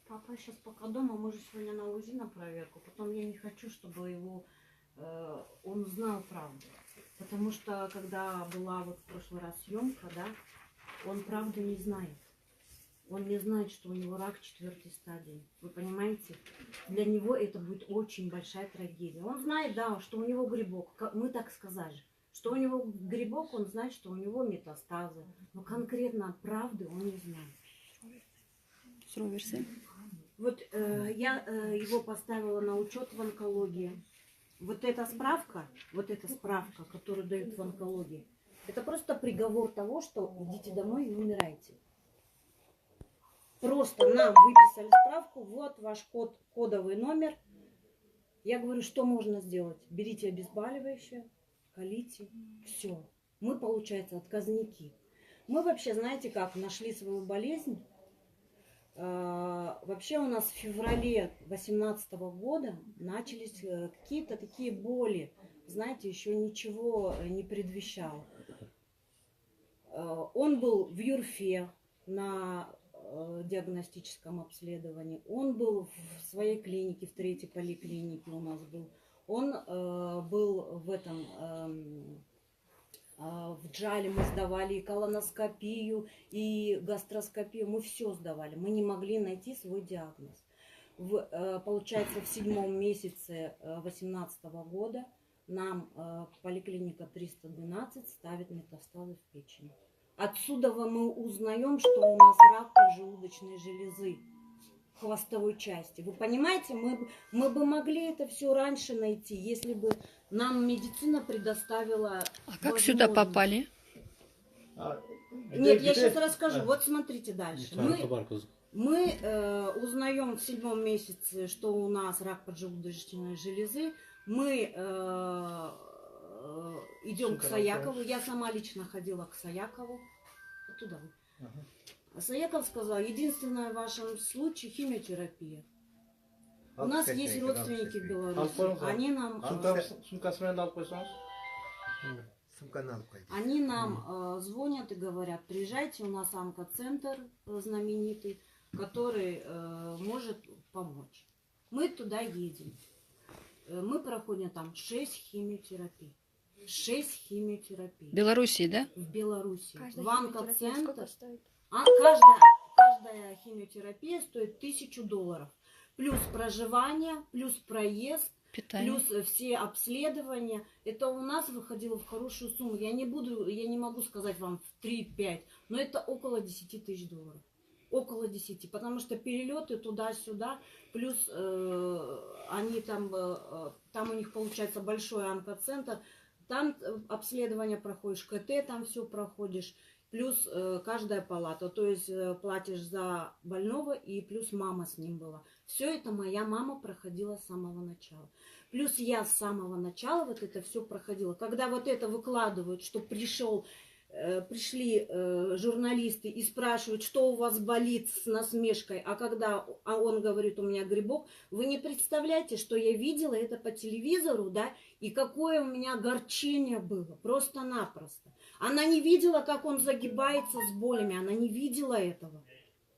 Папа сейчас пока дома, мы же сегодня на УЗИ на проверку. Потом я не хочу, чтобы его он знал правду. Потому что когда была вот в прошлый раз съемка, да, он правду не знает. Он не знает, что у него рак 4-й стадии. Вы понимаете? Для него это будет очень большая трагедия. Он знает, да, что у него грибок. Мы так сказали. Что у него грибок, он знает, что у него метастазы. Но конкретно правды он не знает. Вот я его поставила на учет в онкологии. Вот эта справка, которую дают в онкологии, это просто приговор того, что идите домой и умирайте. Просто нам выписали справку, вот ваш кодовый номер. Я говорю, что можно сделать? Берите обезболивающее, колите, все. Мы, получается, отказники. Мы вообще, знаете как, нашли свою болезнь. Вообще у нас в феврале 2018 года начались какие-то такие боли. Знаете, еще ничего не предвещало. Он был в ЮРФе на диагностическом обследовании. Он был в своей клинике, в 3-й поликлинике у нас был. Он был в этом... В Джале мы сдавали и колоноскопию, и гастроскопию. Мы все сдавали. Мы не могли найти свой диагноз. Получается, в 7-м месяце 2018 года нам поликлиника 312 ставит метастазы в печень. Отсюда мы узнаем, что у нас рак поджелудочной железы, хвостовой части. Вы понимаете, мы бы могли это все раньше найти, если бы нам медицина предоставила... А как сюда попали? Нет, я сейчас расскажу. Вот смотрите дальше. Мы узнаем в 7-м месяце, что у нас рак поджелудочной железы. Мы идем к Саякову. Я сама лично ходила к Саякову. Оттуда. Саяков сказал, единственное в вашем случае химиотерапия. У нас есть родственники в Беларуси. Они нам звонят и говорят, приезжайте, у нас онкоцентр знаменитый, который может помочь. Мы туда едем. Мы проходим там 6 химиотерапий. 6 химиотерапий. В Белоруссии, да? В Беларуси. В онкоцентр. Каждая химиотерапия стоит $1000. Плюс проживание, плюс проезд, питание, плюс все обследования. Это у нас выходило в хорошую сумму. Я не могу сказать вам в 3-5, но это около $10 000. Около 10. Потому что перелеты туда-сюда, плюс они там у них получается большой онкоцентр. Там обследование проходишь, КТ там все проходишь. Плюс каждая палата, то есть платишь за больного, и плюс мама с ним была. Все это моя мама проходила с самого начала. Плюс я с самого начала вот это все проходила. Когда вот это выкладывают, что пришли журналисты и спрашивают, что у вас болит, с насмешкой, а когда он говорит, у меня грибок, вы не представляете, что я видела это по телевизору, да, и какое у меня огорчение было, просто-напросто. Она не видела, как он загибается с болями, она не видела этого.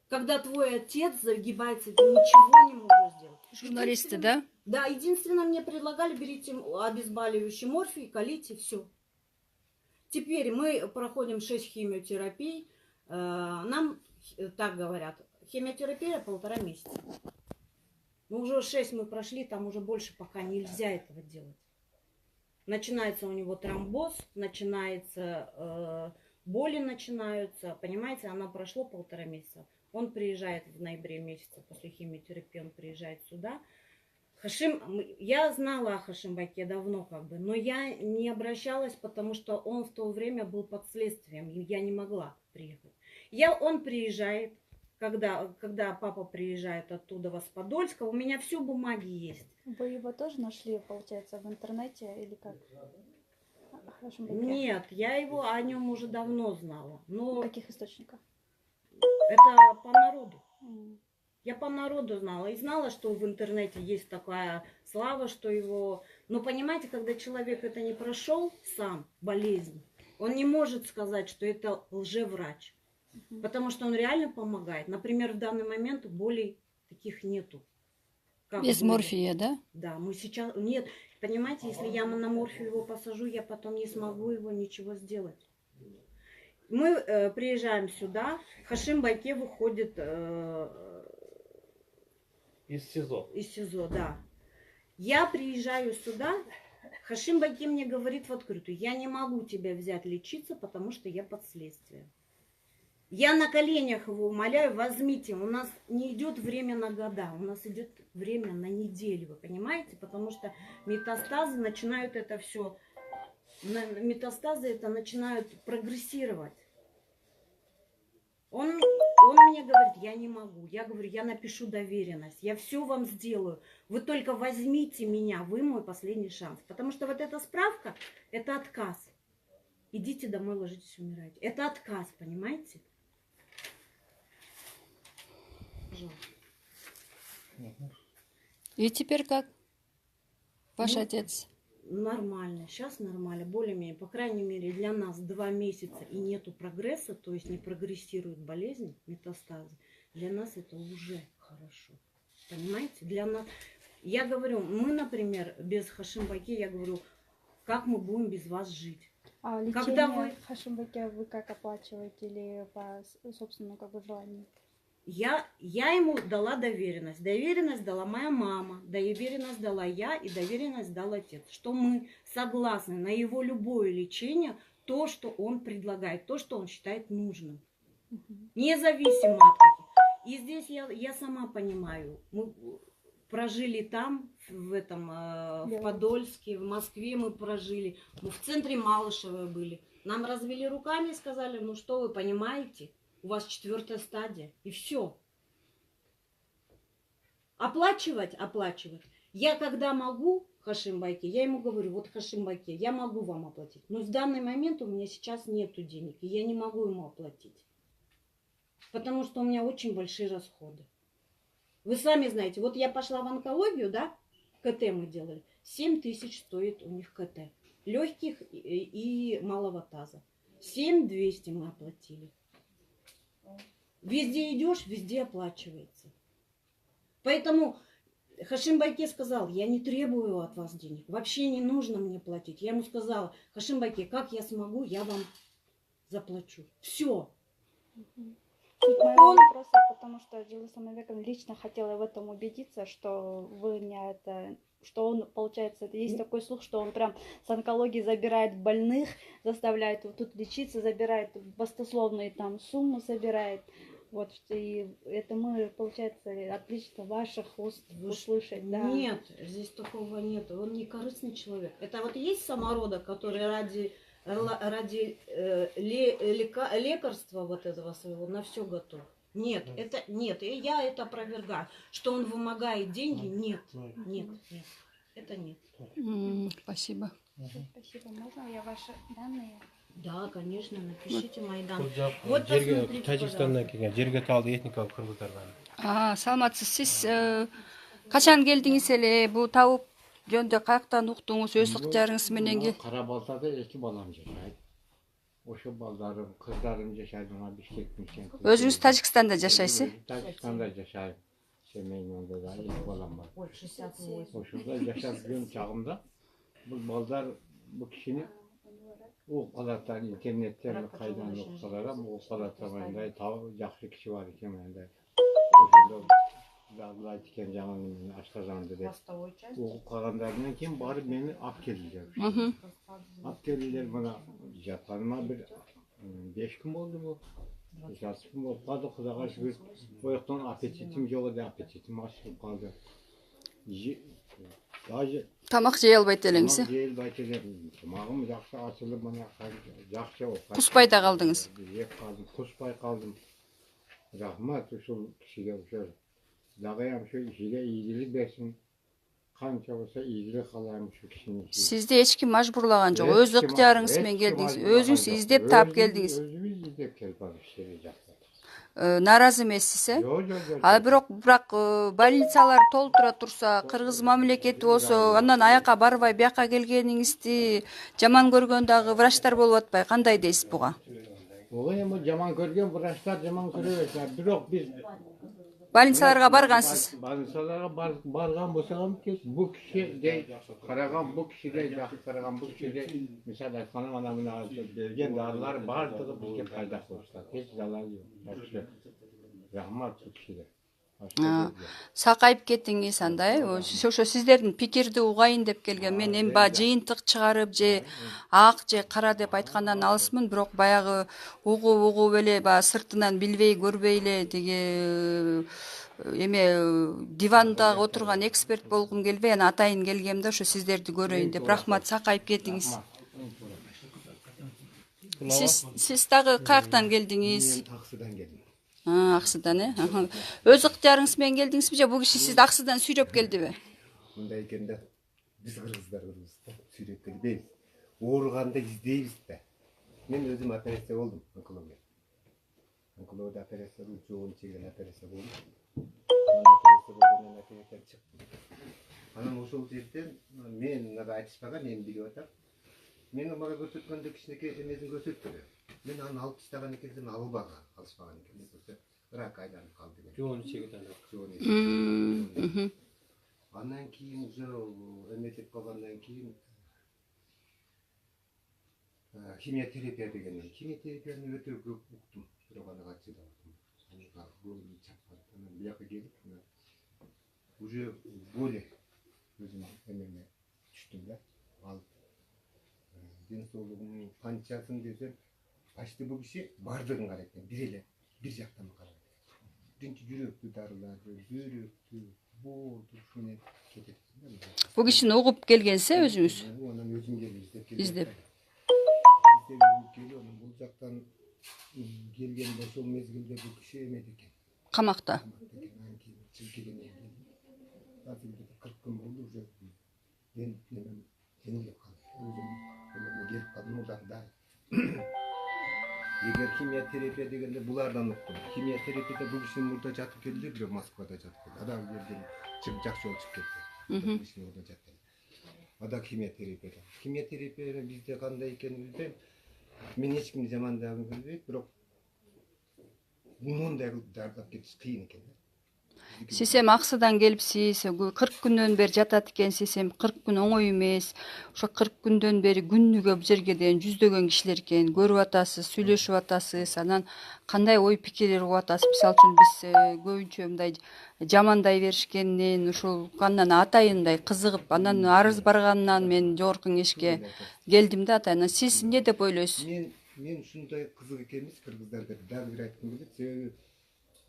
Когда твой отец загибается, ты ничего не можешь сделать. Журналисты, да? Да, единственное, мне предлагали, берите обезболивающий морфий, колите, все. Теперь мы проходим 6 химиотерапий. Нам так говорят, химиотерапия 1,5 месяца. Ну, уже 6 мы прошли, там уже больше пока нельзя этого делать. Начинается у него тромбоз, начинается боли начинаются, понимаете, оно прошло 1,5 месяца. Он приезжает в ноябре месяце после химиотерапии, он приезжает сюда. Я знала о Хашимбайке давно но я не обращалась, потому что он в то время был под следствием, и я не могла приехать. Он приезжает, когда папа приезжает оттуда, в Подольска, у меня все бумаги есть. Вы его тоже нашли, получается, в интернете или как? Нет, я его о нем уже давно знала. Но в каких источниках? Это по народу. Я по народу знала. И знала, что в интернете есть такая слава, что его... Но понимаете, когда человек это не прошел сам, болезнь, он не может сказать, что это лжеврач. Потому что он реально помогает. Например, в данный момент болей таких нету. Как Без были. морфия, да? Да, мы сейчас... Нет, понимаете, если я на морфию его посажу, я потом не смогу его ничего сделать. Мы приезжаем сюда, Хашим Байке выходит Из СИЗО. из СИЗО, да. Я приезжаю сюда, Хашим Байке мне говорит в открытую: я не могу тебя взять лечиться, потому что я под следствием. Я на коленях его умоляю: возьмите, у нас не идет время на года, у нас идет время на недели, вы понимаете? Потому что метастазы начинают это все, метастазы это начинают прогрессировать. Он мне говорит: я не могу. Я говорю: я напишу доверенность, я все вам сделаю. Вы только возьмите меня, вы мой последний шанс. Потому что вот эта справка, это отказ. Идите домой, ложитесь, умирайте. Это отказ, понимаете? Пожалуйста. И теперь как? Ваш отец? Нормально, сейчас нормально, более-менее, по крайней мере, для нас 2 месяца и нету прогресса, то есть не прогрессирует болезнь, метастазы, для нас это уже хорошо. Понимаете? Для нас, я говорю, мы, например, без Хашим Байке, я говорю, как мы будем без вас жить? А лечение Когда вы- Хашим Байке вы как оплачиваете или по собственному как бы желанию? Я ему дала доверенность. Доверенность дала моя мама, доверенность дала я и доверенность дал отец. Что мы согласны на его любое лечение, то, что он предлагает, то, что он считает нужным. Независимо от каких. И здесь я сама понимаю, мы прожили там, в Подольске, в Москве мы прожили, мы в центре Малышева были. Нам развели руками и сказали: ну что вы понимаете, у вас 4-я стадия, и все. Оплачивать. Я когда могу, Хашим Байке, я ему говорю: вот, Хашим Байке, я могу вам оплатить, но в данный момент у меня сейчас нету денег, и я не могу ему оплатить. Потому что у меня очень большие расходы. Вы сами знаете, вот я пошла в онкологию, да, КТ мы делали, 7 тысяч стоит у них КТ. Легких и малого таза. 7200 мы оплатили. Везде идешь, везде оплачивается. Поэтому Хашим Байке сказал: я не требую от вас денег, вообще не нужно мне платить. Я ему сказала: Хашим Байке, как я смогу, я вам заплачу. Все. Суть моего вопроса, потому что Джилы Самовеком лично хотела в этом убедиться, что вы не это, что он, получается, есть такой слух, что он прям с онкологии забирает больных, заставляет вот тут лечиться, забирает баснословные там суммы, собирает. Вот, и это мы, получается, отлично ваших уст услышать, да. Нет, здесь такого нет. Он не корыстный человек. Это вот есть самородок, который ради лекарства вот этого своего на все готов. Нет, это нет. И я это опровергаю. Что он вымогает деньги? Нет. Это нет. Спасибо. Спасибо. Можно я ваши данные? Да, конечно, напишите мои данные. Бұл Вот жерге посмотрите, Тәжікстаннан келген жергілікті этникалық кыргыздардан. Саламатсыз. Сиз качан келдиңиз эле? Бул табып жөнүндө каяктан уктуңуз? Өз ыкчарыңыз менен Кара Балтада 2 балам жашайт. Ошо балдарым, кыздарым жашайт мына Бишкектин кентинде. Өзүңүз Тажикстанда жашайсыз? Тажикстанда жашайт. Семейинде да 2 балам бар. Ой, 68. Ошондо жашап жүргөн чагымда бул балдар бул кишини укалаттан интернеттен кайдан уксалар, бул укалаттабайдай жакшы киши бар экен мындай. Ошондо дагы айт экен жаман мен ашказанды деп. Угуп калгандардан кийин барып мени алып келдилер. Алып келдилер, мына жатканыма бир 5 күн болду бу. 6 күн болуп калды, Кудайга шүгүр. Ояктан аппетитим жок эди, аппетитим ачылып калды. Даже Тамак жей албайт элеңиз? жейилбайт элем. Тамагым жакшы ачылып, мына жакшы болуп калды. Куспай да калдыңыз? Жеп калдым, куспай калдым. Рахмат ушул кишиге, ошо дагы ошо ишиге ийгилик берсин. Канча болсо ийгилик кылайм ушу кишини. Сизди эч ким мажбурлаган жок. Өз ыкчарыңыз менен келдиңиз. Өзүңүз издеп таап келдиңиз. Өзүмүз издеп келип иши жакты. Нааразы эмессиз, э? Жок. Бирок больницалар толтура турса, кыргыз мамлекети болсо, андан аяка барбай бияка келгениңизди жаман көргөн дагы врачтар болуп атпайбы? Кандай дейсиз буга? Ого эми жаман көргөн врачтар жаман көрө берет. Бирок биз больницаларга баргансыз. больницаларга барган болсом бу киши дей караган, бу киши дей жакшы караган, бу киши дей мисалы айтканда ана мына берген дарылар бардыгы бизге пайда кылышты. Эч залал жок. Рахмат бу кишиге. Сакайып кеттиңиз андай. Ошо сиздердин пикирди угайын деп келген. Мен эми баягы жыйынтык чыгарып же ак же кара деп айткандан алысмын, бирок баягы угуп эле баягы сыртынан билбей көрбөй эле тиги эме диванда отурган эксперт болгум келбей, анан атайын келгемде ошо сиздерди көрөйүн деп. Рахмат, сакайып кеттиңиз. Сиз дагы каяктан келдиңиз? Аксыдан келдим. Аксыдан, Өз ыктыярыңыз менен келдиңизби же бул киши сизди Аксыдан сүйрөп келдиби? Мындай экенде биз кыргыздарбыз да, сүйрөп келбейбиз. Ооруганда издейбиз да. Мен өзүм операция болдум, онкология. Онкология операция болуп, жоон чегген операция болдум. Анан операция чыктым. Анан ошол жерден мен мына айтышпаган, мен билип атам. Мен мага көрсөткөндө кичинекей эмесин көрсөттү. Мен аны алып таштаган экенсем албаган, алышпаган экен. Рак айланып калды деген. Жоон чегиден. Андан кийин уже эметип калгандан кийин химиотерапия деген. Химиотерапияны өтө көп уктум. Бирок аны качыда уктум. Анан бияка келип уже более өзүм эмеме түштүм да. Ал ден соолугумдун канчасын десем, почти бул киши бардыгын карайт экен, бир эле, бир жактан карайт. Биринчи жүрөктү дарылады, бөйрөктү, боорду ушуну кетет. Бул кишини угуп келгенсиз өзүңүз? Анан өзүм келип издеп. Бул жактан келгенде ошол мезгилде бул киши эмеде экен. Камакта. Анан кийин чыгып келгенден кийин 40 күн болду уже. Мен жеңилип калдым. Өзүм келип калдым ушунда. Эгер химиотерапия дегенде булардан уктум. Химиотерапияда бул киши мурда жатып келди, бирок Москвада жатып келди. Ада жерден чыгып жакшы болуп чыгып кетти. Бул киши мурда жатты. Ада химиотерапия. Химиотерапия бизде кандай экенин мен эч кимди жамандагым келбейт, бирок мындай дардап кетиш кыйын экен. Сиз эми Аксыдан келипсиз, 40 күндөн бери жатат экенсиз, эми 40 күн оңой эмес. Ошо 40 күндөн бери күнүгө бул жерге дейин жүздөгөн кишилер экен, көрүп атасыз, сүйлөшүп атасыз. Анан кандай ой пикирлер угуп атасыз? Мисалы үчүн биз көбүнчө мындай жамандай беришкенин, ушул андан атайын мындай кызыгып, анан арыз барганынан мен жогорку кеңешке келдим да атайын. Сиз эмне деп ойлойсуз? Мен ушундай кызык экенбиз кыргыздар деп дагы бир айткым келет. Себеби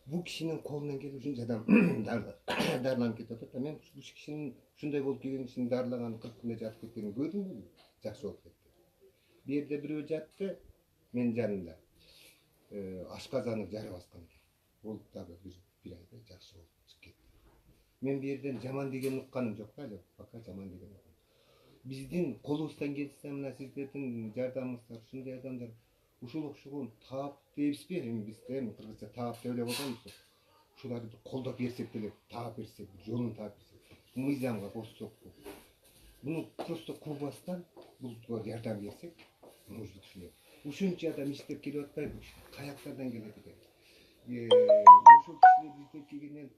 бул кишинин колунан келип ушунча адам дарыланып кетип атат. Мен бул кишинин ушундай болуп келген кишинин дарылаган 40 күндө жатып кеткенин көрдүм. Жакшы болуп кетти. Бу жерде бирөө жатты, мен жанымда. Ашказаны жарып аскан экен. Ол дагы бир айда жакшы болуп чыгып кетти. Мен бу жерден жаман деген укканым жок да, пока жаман деген. Биздин колубуздан келсе мына сиздердин жардамыңыздар, ушундай адамдар ушул окшогон таап дейбизби? Эми бизде кыргызча таап деп эле койгонбуз. Ушуларды колдоп берсек деле, таап берсек, жолун таап берсек, мыйзамга коссок, буну просто кубастан бул жардам берсек, может ушундай. Ушунча адам иштеп келип атпайбы? Каяктардан келет экен? Ошол кишилер издеп келгенден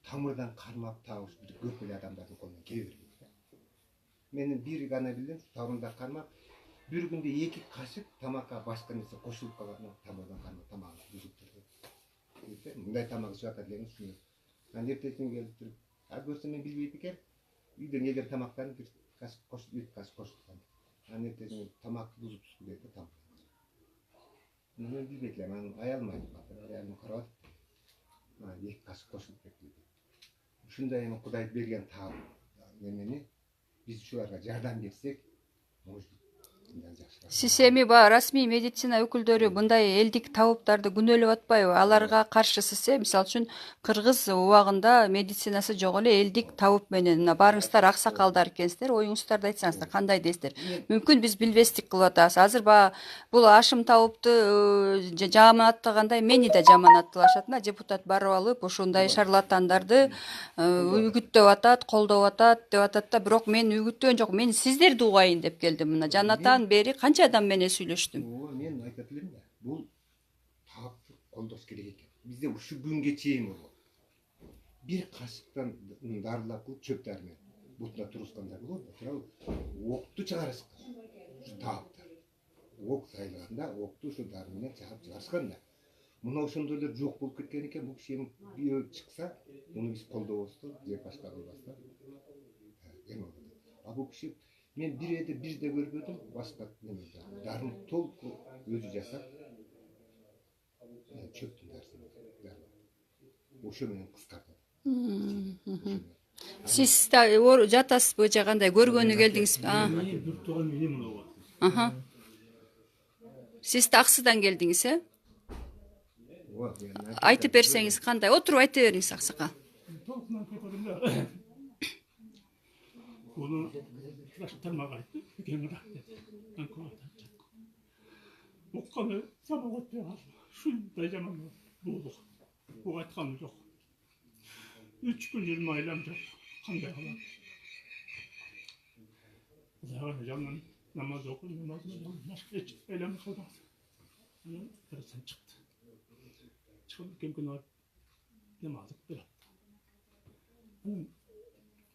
тамырдан кармап табыш бир көп эле адамдардын колунан келе бербейт. Менин бир гана билем, тамырдан кармап bir günde 2 kaşık tamaka başka nesi koşulup kalan tamamdan karma tamamı düzüktürüyor. Bunday tamak şuakadlarını düşünüyor. Ben ertesine gelip durup, görsem ben bilmeyip eken, uydan eğer tamaktan bir kaşık koşup, 2 kaşık koşup kalan. Ben ertesine tamak buzup tutuluydu tamak. Ben bilmeyikler, ben ayalmaydım. Ayalımı karavat. 2 kaşık koşup bekliyordum. Şunda yani Kuday bergen tabi. Nemeni, biz şularga yardım etsek, может Сиз эми баягы расмий медицина өкүлдөрү мындай элдик табыптарды күнөөлөп атпайбы? Аларга каршысыз, мисалы үчүн кыргыз убагында медицинасы жок эле элдик табып менен мына барыңыздар аксакалдар экенсиздер, оюңуздарды айтсаңыздар кандай дейсиздер? Мүмкүн биз билбестик кылып атабыз. Азыр баягы бул Ашым табыпты жаманаттагандай мени да жаманатталышат мына депутат барып алып ушундай шарлатандарды үгүттөп атат, колдоп атат деп атат да, бирок мен үгүттөгөн жок. Мен сиздерди угайын деп келдим. Мына Жанатан жылдан бeri канча адам менен сүйлөштүң? Мен айтат элем да, бул таапты колдош керек экен. Бизде ушу күнгө чейин болот. Бир кашыктан дарылап кылып чөп дармен бутуна турускандар болот. Туурабы? Окту чыгарышкан. Ушу тааптар. Ок сайлаганда окту ушу дары менен чыгарып чыгарышкан да. Мына ошондой эле жок болуп кеткен экен. Бул киши эми чыкса, муну биз колдобозду, же башка кылбаста. А бул киши мен бирде көрбөдүм, башка немеде. Дарын толку өзү жасап, чөптүн дарысын. Ошо менен кыскартат. Siz da жатасызбы же кандай көргөнү келдиңизби? Bir tuğan benim ona var. Aha. Siz de Aksı'dan geldiniz he? Айтып берсеңиz кандай? Отуруп айта бериңиз аксакал. Толкунан көтөрдüm de. Onu tarmağa aytты. Kemrak dedi. Ben kovadan çatko. Okkalı sabah ötmeye kaldım. Şunday zaman bulduk. Bu aytkanı yok. 3 gün 20 aylam yok. Kanday kalan. Zaten canım namaz okudum. Başka hiç eylem kalmadı. Sen çıktı. Çıkıp kim gün var. Namazı bir hafta.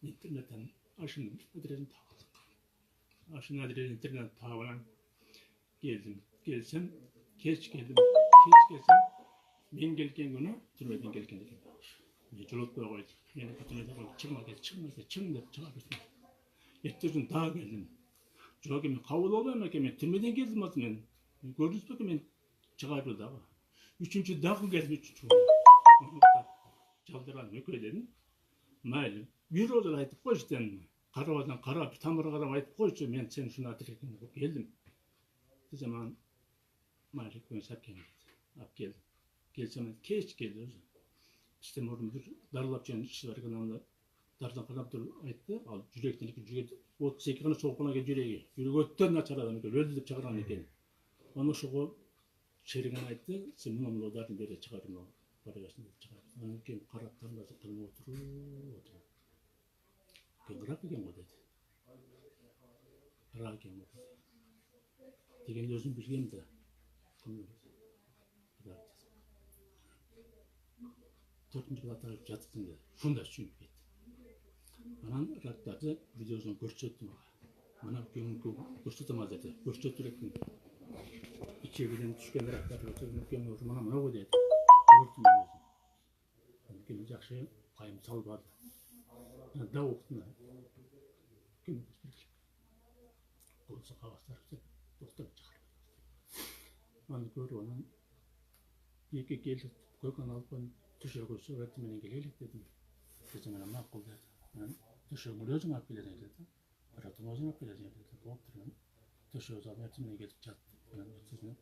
İnternetten aşının adresini takıldım. Aşının adresini internetten takılan geldim. Gelsem, geç geldim. Geç gelsem, ben gelken günü türmeden gelken dedim. Jolotmaya koydu. Yani türmeden koydu. Çıkma gel, çıkabilirsin. Ertesi daha geldim. Çok emin kavul olmayan ki türmeden geldim aslında ben. Gördünüz mü ki ben çıkardı daha. Üçüncü daha geldim üçüncü. Çaldıran mükrededim. Malum. Bir olarak aytıp koyuştan. Karabadan kara, bir tamıra kara aytıp koyuştu. Ben senin şunu hatırlayayım. Geldim. O zaman malum konser geldi. Geldim. Gelsem geç geldi o zaman. İşte orada bir darılapçının işi var kanalında. Dardan kanap dur aytты. Al yürekten iki yüreği. 32 kana soğukuna gel yüreği. Yüreği ötten açar adam. Öldü deyip çağıran ekan. Onu şu şerigen aytты. Sen bunu dardan beri çıkarın o. Barıgasını çıkarın. Onun kim karaptan da kılma oturup. Kıngırak ekan o dedi. Kırak ekan o. Degen özüm bilgem de. Төртінші класста жатырдым деді. Сонда сүйініп кетті. Анан раттарды видеосын көрсетті маған. Ана көрсете ма деді. Көрсетті реттім. İçeriden düşken rаттарды көрсетті. Мына ғой деді. Көрдім мен өзім. Өйткені жақсы қайым салбады. Да оқытына. Болса қағаздар тоқтап шығарып. Аны көріп анан екі келді. Көкін алып Düşürgüsü öğretmenin gelelik dedim. Dedim ben makul dedim. Ben düşürgülü özüm hak bileceğim dedim. Öğretim özüm hak bileceğim dedim. Korkturum. Düşürgüsü öğretmenine gelip çattı. Ben öğretmenim.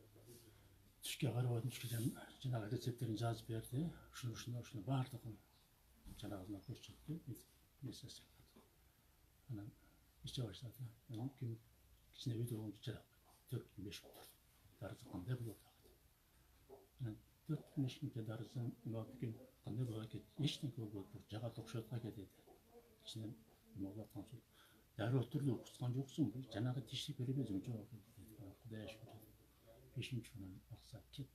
Düşke karıvadım düşkeceğim. Cenab-ı reçetlerini yazıp verdi. Şunu bağırdık. Cenab-ı'na koşacaktı. Neyse saklandı. Anam işe başladı. Benim kim içine video olunca Cenab-ı 4 gün 5 gün durdu. Darısı kanda bulurdu. 4-5 günde darısan bugün qanday bo'lar ekan hech narsa bo'lmaydi jaga to'xshatib ketadi ichidan mo'g'lab qolsa darrov turdi o'qitgan yo'qsin janaga tishlik berib o'zim javob berdi xudoga shukr 5-chi kundan oqsab ketdi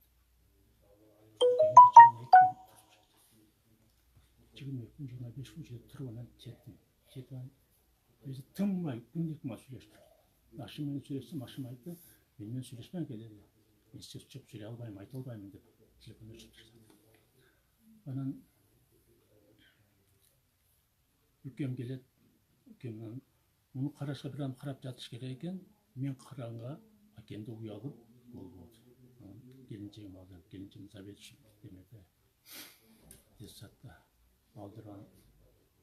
지금 25분째 들어오는 제단 그래서 정말 군dik 마술했어 마시면 süreçte maşımaydı bilmem süreçten geldi işte çok süre albayım ayet albayım dedi telefonu çıktı bana ükkem gelip ükemden onu karışa bir an karap yatış gereken men karanga akende uyalıp oldu gelinceyim aldım gelinceyim zabetişim demedi desatta aldıran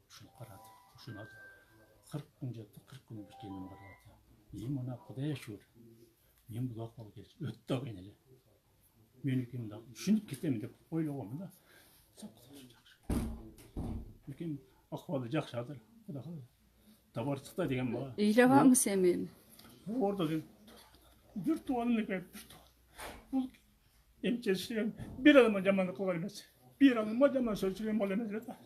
şunu karadı şunu aldı 40 gün жатты 40 gün bir келінім қарады ем мына құдай шүр мен бұл ақпал келші өтті ағайын әлі мен екеумін düşünіп кетемін деп ойлағанмын да екем ақпалы жақсы жатыр құда қалай табарсықта деген бала ыйлабаңыз эми орда бір туғаным екен бұл емчешілген бір адамға жамандық қылған емес bir адамға жаман сөз сөйлеген бала емес еді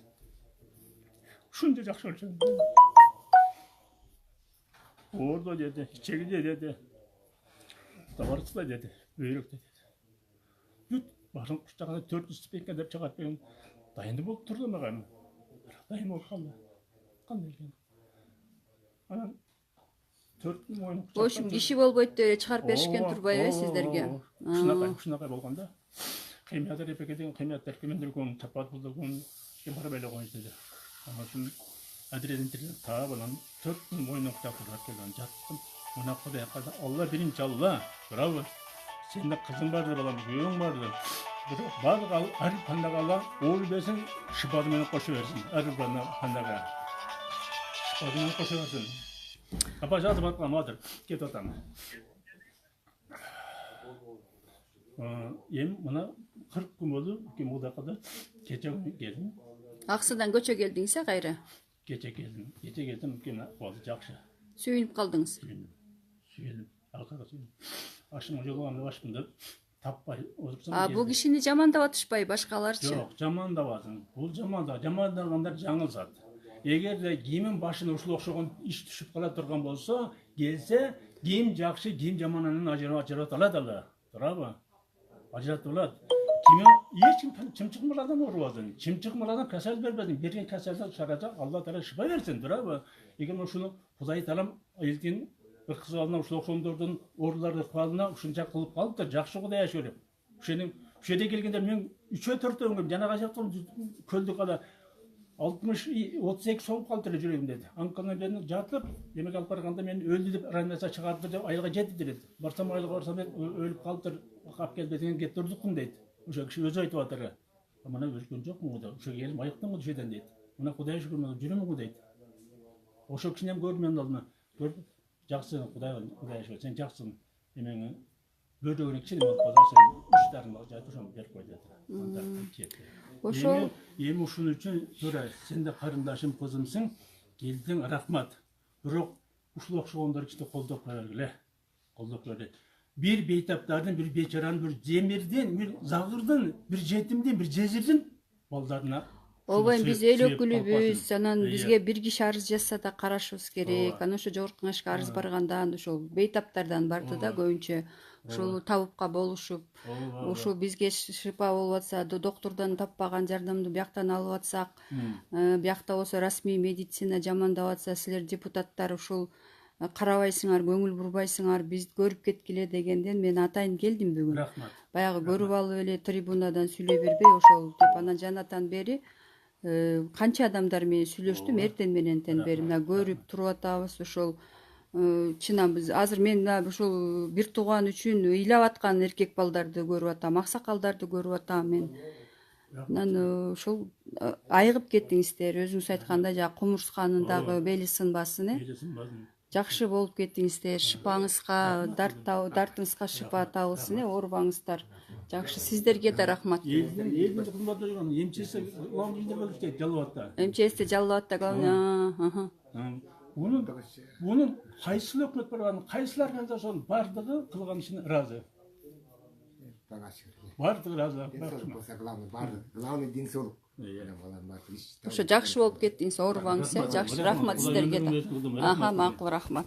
шынды жақсы өлшен Orada dedi, içeride dedi, Doğrusu dedi. Büyük dedi. Büt başın kuşçağına 400 spikka dep çıkart ben dayındı bolup turdu mаған. Dayın bolup kaldı. Qanday eкен? Анан 4 күн моюн В общем, киши болбойт деп эле чыгарып беришкен турбайбы сиздерге? Ушунакай болгондо. Кыймятыр эпеке деген кыйматтар кемендирген тапат булдыгын кем барып эле койду dedi. Ama şun adresintirden ta balan 4 gün moyunu kutaplar kelgan jattım. Muna Xudoy qada Allah birinchi Allah. Bravo. Sende kızın vardır balam, göğün vardır. Bazı her pandagalar oğul besin şipadımını koşu versin. Her pandaga. Şipadımını koşu versin. Apa жазып аткан атыр. Кетип атам. Эми мына 40 күн болду. Мудакада кече келдим. Аксыдан көчө келдиңиз кайра? Gece geldim. Gece geldim. Gene oldu jakşı. Sүйүнүп калдыңыз. Suyeldim. Arkada suyeldim. Aşıma yollamda başımda tappay otursam. Бул кишини жамандап атышпайбы башкаларчы? Yok, жамандабатын. Бул жамандагандар жаңылсат. Эгер де кийимин башына ушул окшогон иш түшүп кала турган болсо, келсе, кийим жакшы, кийим жамананын ажырата алат ала. Туурабы? Ажырата алат. Ешкім чымчықмырадан ұрывадың. Чымчықмырадан кәсәл бербедің. Берген кәсәлді шаражақ, Алла Тағала шипа берсін, дұрабы. Егер ошыны Құдай Тағалам елден бір қыз алдына ушыл оқшондордың орыларды қалына ушынша қылып қалыптыр. Жақсы Құдай ашырып. Үшеде келгендер мен 3-4 өңгім. Жаңаға жақтым көлді қала 60-32 соғып қалдыры жүрегім деді. Анканы бені жатып, демек алып барғанда мен өлді деп раннаса шығарды деп айылға жетті деді. Барсам айылға барсам мен өліп қалдыр, қап келбетінен кетті ұрдықпын дейді. Ошо киши өзү айтып атыр. Мына өлкөн жокмун да. Ошо келип айыктым го жеден дейт. Мына Кудай шүгүр менен жүрөмүн го дейт. Ошо кишинен көрүп мен алдыма көрүп жакшы Кудай шүгүр сен жакшысың. Эмеңи бөлөгүнө кишини алып калсаң иштарыңды жайып ошону берип кой деди. Ошо эми ушун үчүн тура сен да карындашым кызымсың. Келдиң рахмат. Бирок ушул окшогондор кишини колдоп кое бергиле. Колдоп койгиле. Bir beytaplardan, bir beçaranın, bir zemirden, bir zağırdan, bir jetimden, bir jezirden baldarına. Ооба биз эл өкүлүбүз, анан бизге бир киши арыз жазса да карашыбыз керек. Анан ошо жогорку кеңешке арыз баргандан ошол бейтаптардан барды да көбүнчө. Ошол табыпка болушуп, ошо бизге шипа болуп атса, доктурдан таппаган жардамды бияктан алып атсак, биякта болсо расмий медицина жамандап атса, силер депутаттар ушул карабайсыңар, көңүл бурбайсыңар, бизди көрүп кеткиле дегенден мен атайын келдим бүгүн. Рахмат. Баягы көрүп алып эле трибунадан сүйлөй бербей ошол деп анан жанатан бери канча адамдар менен сүйлөштүм, эртең мененден бери мына көрүп туруп атабыз. Ошол чынан биз азыр мен ушул бир тууган үчүн ыйлап аткан эркек балдарды көрүп атам, аксакалдарды көрүп атам мен. Анан ошол айыгып кеттиңиздер, өзүңүз айткандай жана кумурсканындагы бели сынбасын, жакшы болуп кеттиңиздер, шипаңызга, дартыңызга шипа табылсын, оорубаңыздар. Жакшы, сиздерге да рахмат. Элдин кызматта жүргөн МЧС главный болуп жалап атты. МЧС жалап атты, главный. Bunun кайсыл өкмөт барган, кайсылар да ошонун бардыгы кылган ишине ыраазы. Бардыгы ыраазы. Главный денсаулык. Ошо жакшы болуп кеттиңиз, оорубаңыз, жакшы, рахмат сиздерге да. Макул, рахмат.